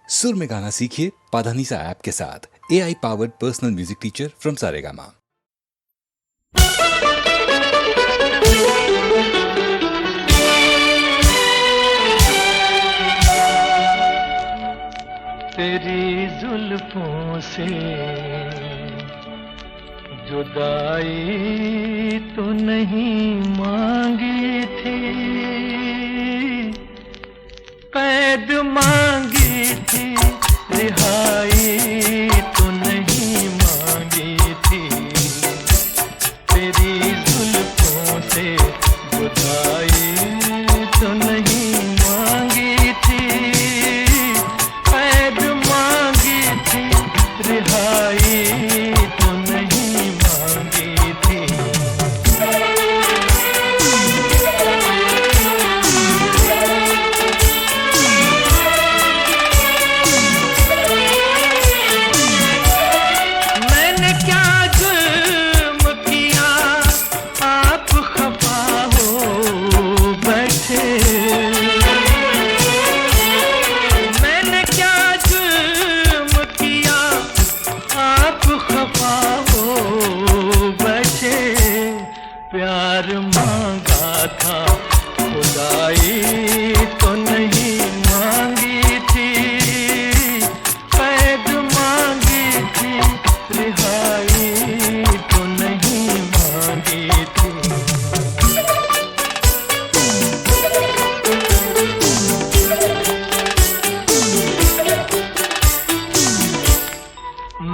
सुर में गाना सीखिए पाधानीसा ऐप के साथ। AI powered personal music teacher from Saregama. तेरी जुल्फों से जुदाई तो नहीं मांगी थी, कैद मांगी थी, रिहाई तो नहीं मांगी थी। तेरी जुल्फों से जुदाई तो नहीं मांगी थी, कैद मांगी थी, रिहाई तो नहीं मांगी थी। मैंने क्या जुल्म किया आप खफा हो बैठे, मैंने क्या जुल्म किया आप खफा हो बैठे। प्यार मांगा था खुदाई तो नहीं मांगी थी, कैद मांगी थी, रिहाई तो नहीं मांगी थी।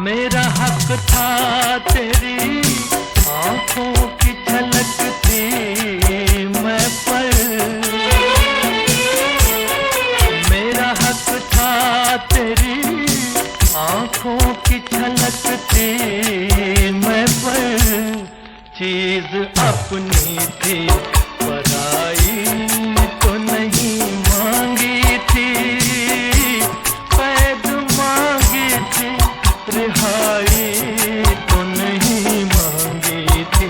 मेरा हक था तेरी आंखों की झलकती मैं पर, मेरा हक था तेरी आंखों की झलकती मैं पर। चीज अपनी थी पराई तो नहीं मांगी थी, कैद मांगी थी, रिहाई तो नहीं मांगी थी।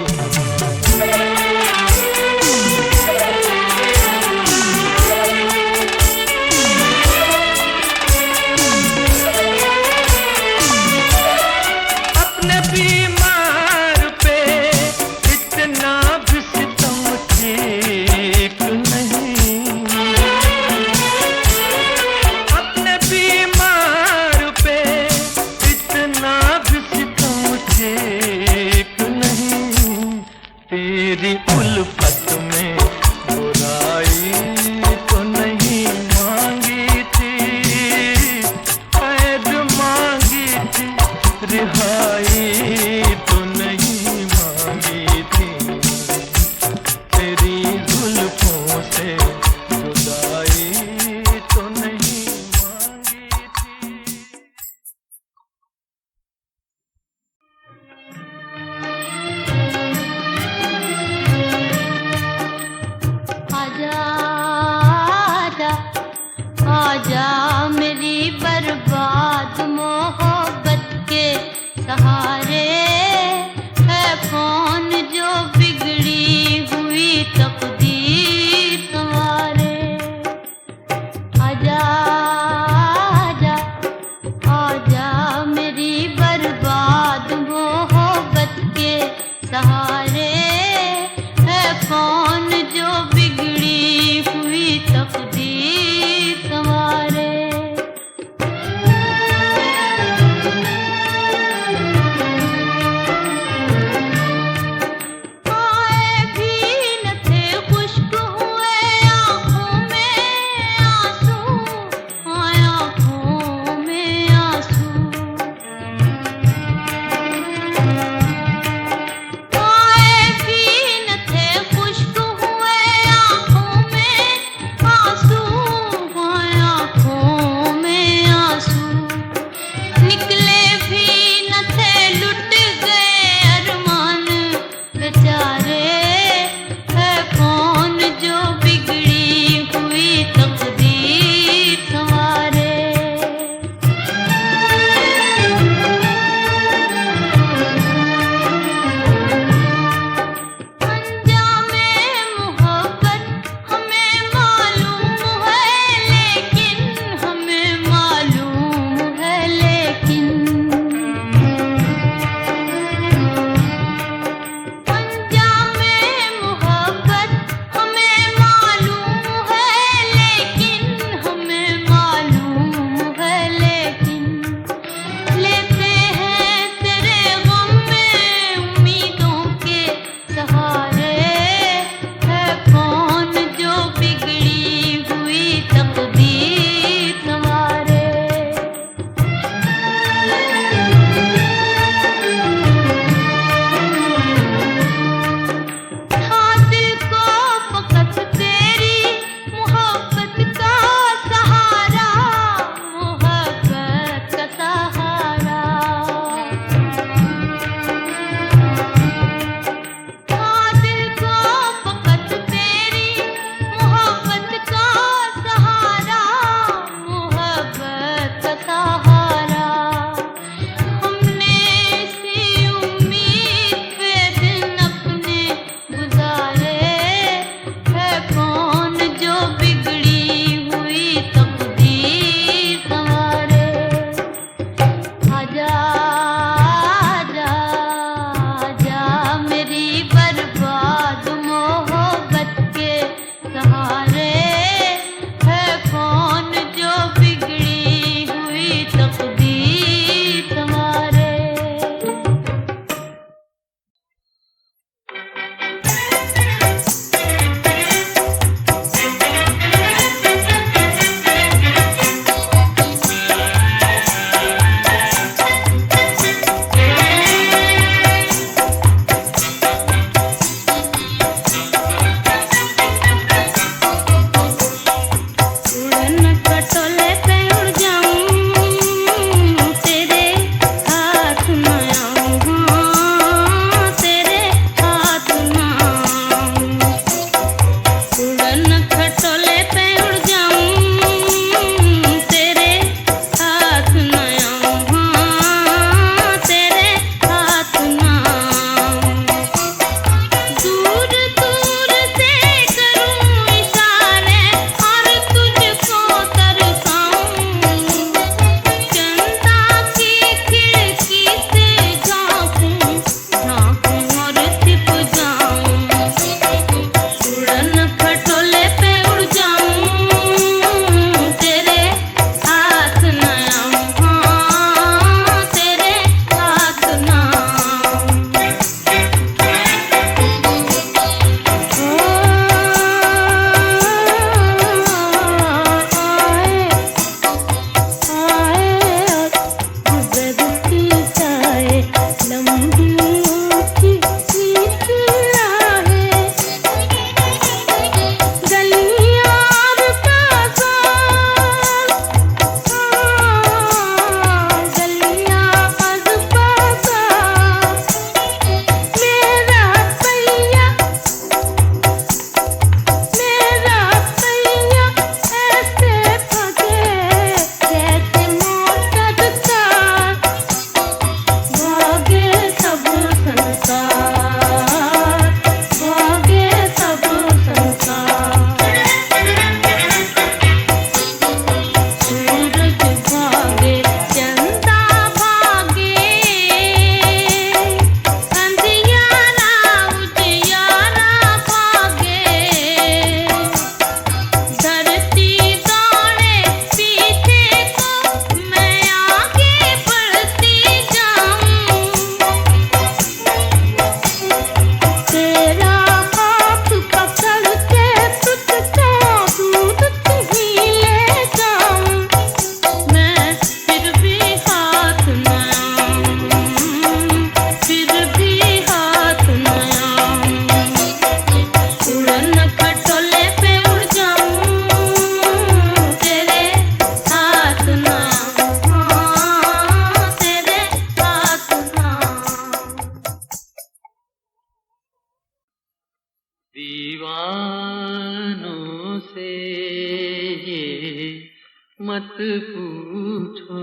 मत पूछो।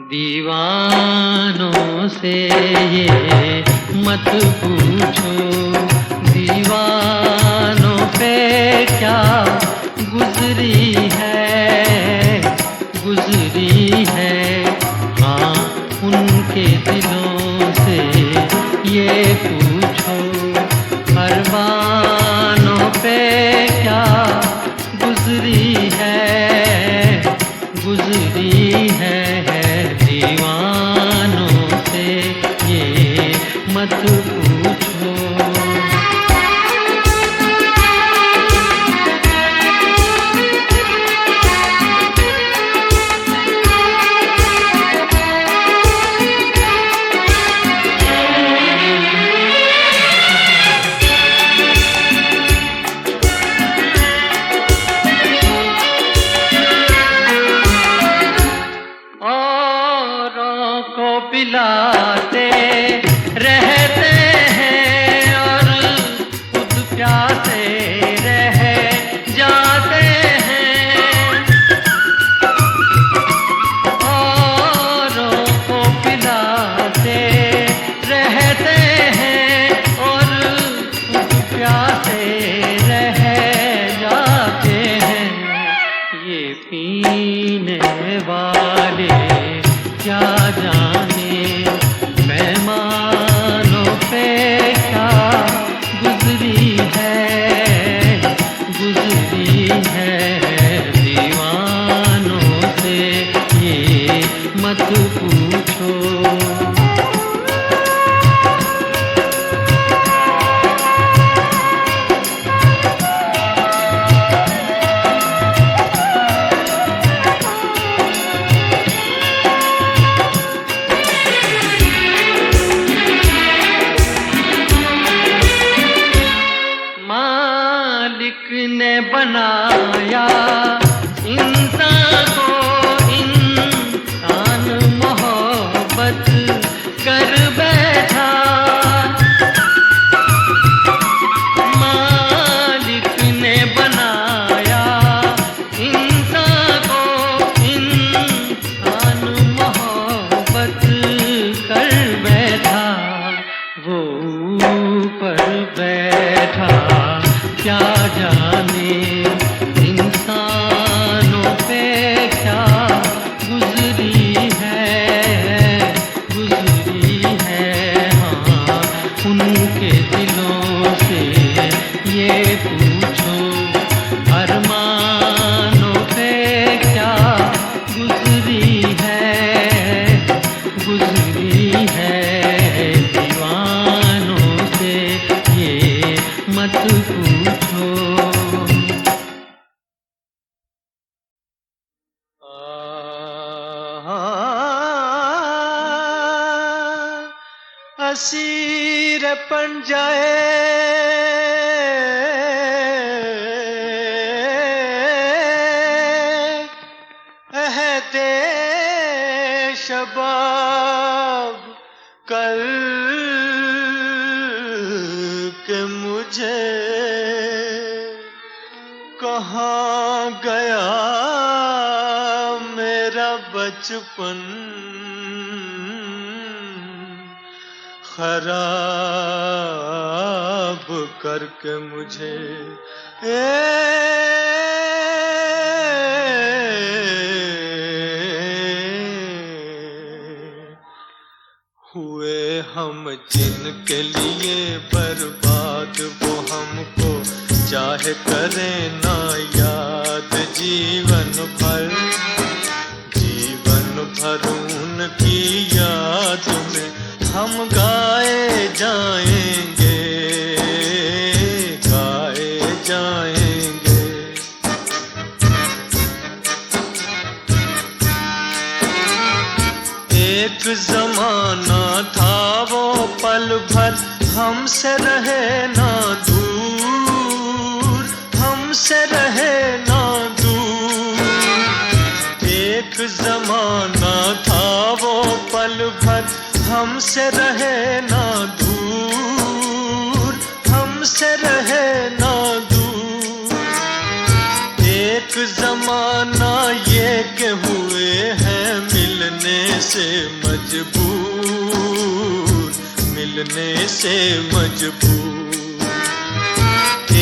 दीवानों से ये मत पूछो, दीवानों पे क्या गुजरी है, हाँ उनके दिलों से ये पूछो, परवानों पे क्या गुजरी है, दीवानों से ये मत पूछो। पिलाते रहते हैं और खुद प्यासे रह जाते हैं, औरों को पिलाते रहते हैं और खुद प्यासे रह जाते हैं। ये पीने वाले क्या जाने मेहमानों पे क्या गुजरी है, दीवानों से ये मत पूछो। मालिक ने बनाया इंसान को, इंसान मोहब्बत कर बैठा, मालिक ने बनाया इंसान को, इंसान मोहब्बत कर बैठा, वो ऊपर बैठा क्या जाने इंसानों पे क्या गुजरी है, हाँ उनके दिलों से ये पूछो, अरमानों पे क्या गुजरी है, दीवानों से ये मत पूछो। असीर पंजाए अहदे शबाब कल के मुझे कहाँ गया मेरा बचपन, खराब करके मुझे हुए हम जिनके लिए बर्बाद, वो हमको चाहे करें ना याद, जीवन भर उनकी याद में हम गाए जाएंगे। एक जमाना था वो पल भर हमसे रहे ना दूर, हमसे रहे ना दूर। एक जमाना था वो पल भर हमसे रहे ना दूर, हमसे रहे ना दूर। एक जमाना ये के हुए हैं मिलने से मजबूर, मिलने से मजबूर।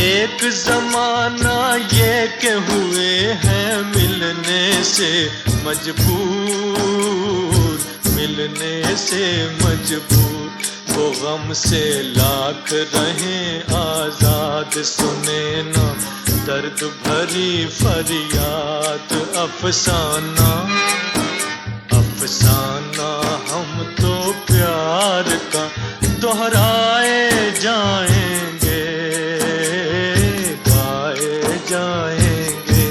एक जमाना ये के हुए हैं मिलने से मजबूर, मिलने से मजबूर। वो गम से लाख रहें आजाद, सुने ना दर्द भरी फरियाद। अफसाना अफसाना हम तो प्यार का दोहराए जाएंगे, गाए जाएंगे।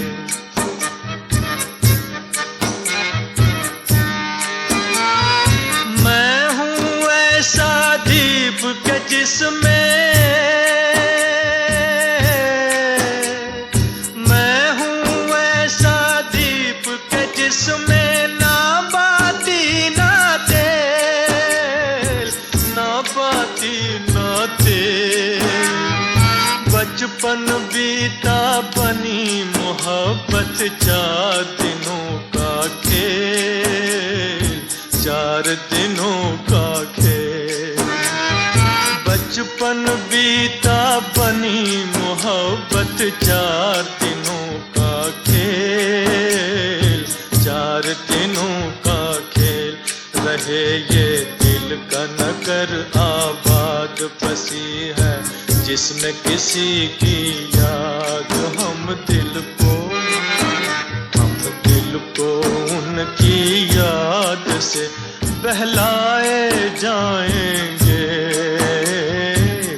मैं हूँ ऐसा दीप के जिसमें, मैं हूँ ऐसा दीप के जिसमें ना बाती ना तेल, ना बाती ना तेल। बचपन बीता बनी मोहब्बत, 4 दिनों का खेल, 4 दिनों का खेल। बचपन बीता बनी मोहब्बत, 4 दिनों का खेल, 4 दिनों का खेल। रहे ये दिल का नगर आबाद, बसी है जिसमें किसी की याद। हम दिल को उनकी याद से बहलाए जाएंगे,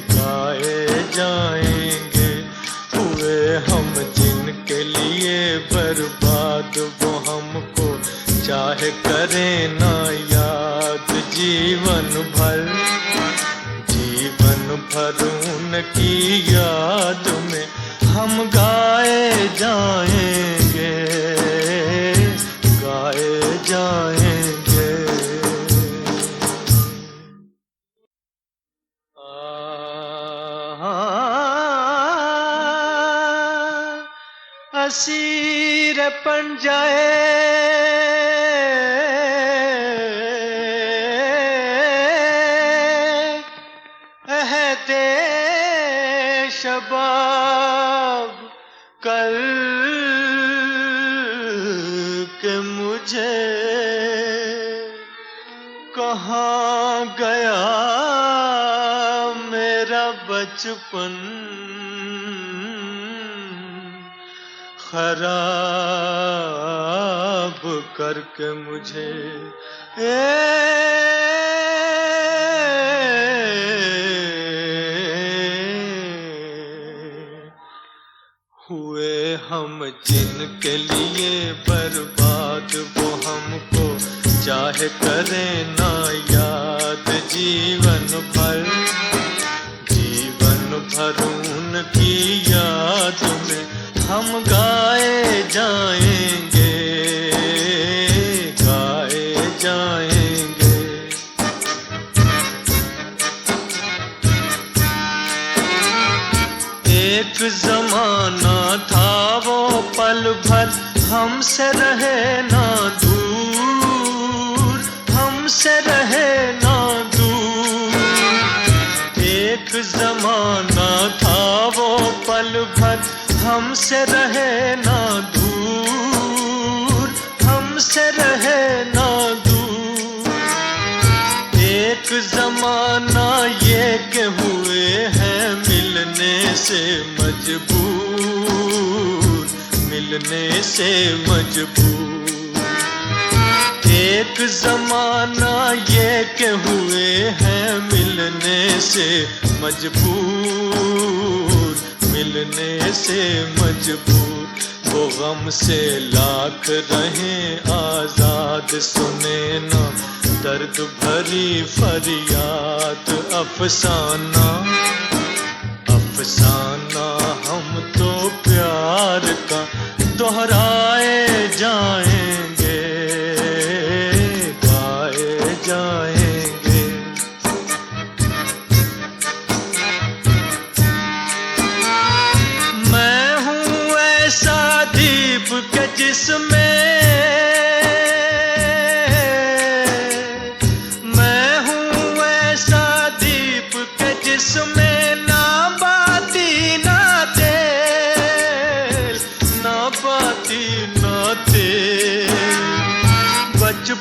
गाए जाएंगे। हुए हम जिनके लिए बर्बाद, वो हमको चाहे करें ना याद। जीवन भर उनकी याद में हम गाए जाएंगे, गाए जाएंगे। असीर बन जाए शबाब कल के मुझे कहाँ गया मेरा बचपन। खराब करके मुझे हुए हम जिनके लिए बर्बाद, वो हमको चाहे करें ना याद। जीवन भर उनकी याद में हम गाए जाएंगे, गाए जाएंगे। एक जमाना था वो पल भर हमसे रहे ना दूर, हमसे रहे ना दूर। एक जमाना था वो पल भर हमसे रहे ना दूर, हमसे रहे ना दूर। एक जमाना ये के हुए हैं मिलने से मजबूर, मिलने से मजबूर। एक जमाना ये के हुए हैं मिलने से मजबूर, मिलने से मजबूर। वो गम से लाख रहें आजाद, सुने ना दर्द भरी फरियाद। अफसाना अफसाना हम तो प्यार का दोहराए जाएंगे,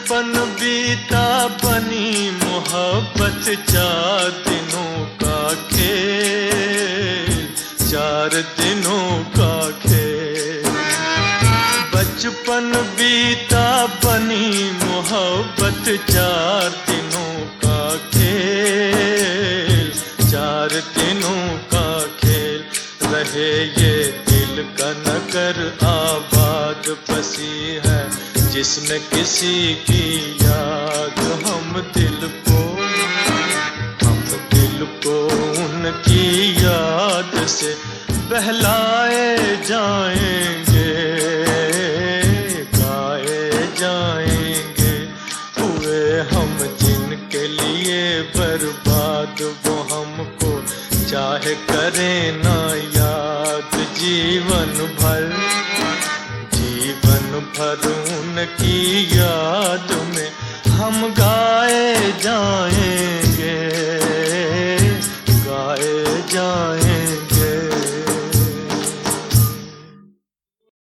बचपन बीता बनी मोहब्बत 4 दिनों का खेल, 4 दिनों का खेल। बचपन बीता बनी मोहब्बत 4 दिनों का खेल, 4 दिनों का खेल। रहे ये दिल का नगर आबाद बसी है, जिसमें किसी की याद। हम दिल को उनकी याद से बहलाए जाएंगे, गाए जाएंगे। हुए हम जिनके लिए बर्बाद, वो हमको चाहे करें ना याद। जीवन भर उनकी याद में हम गाए जाएंगे।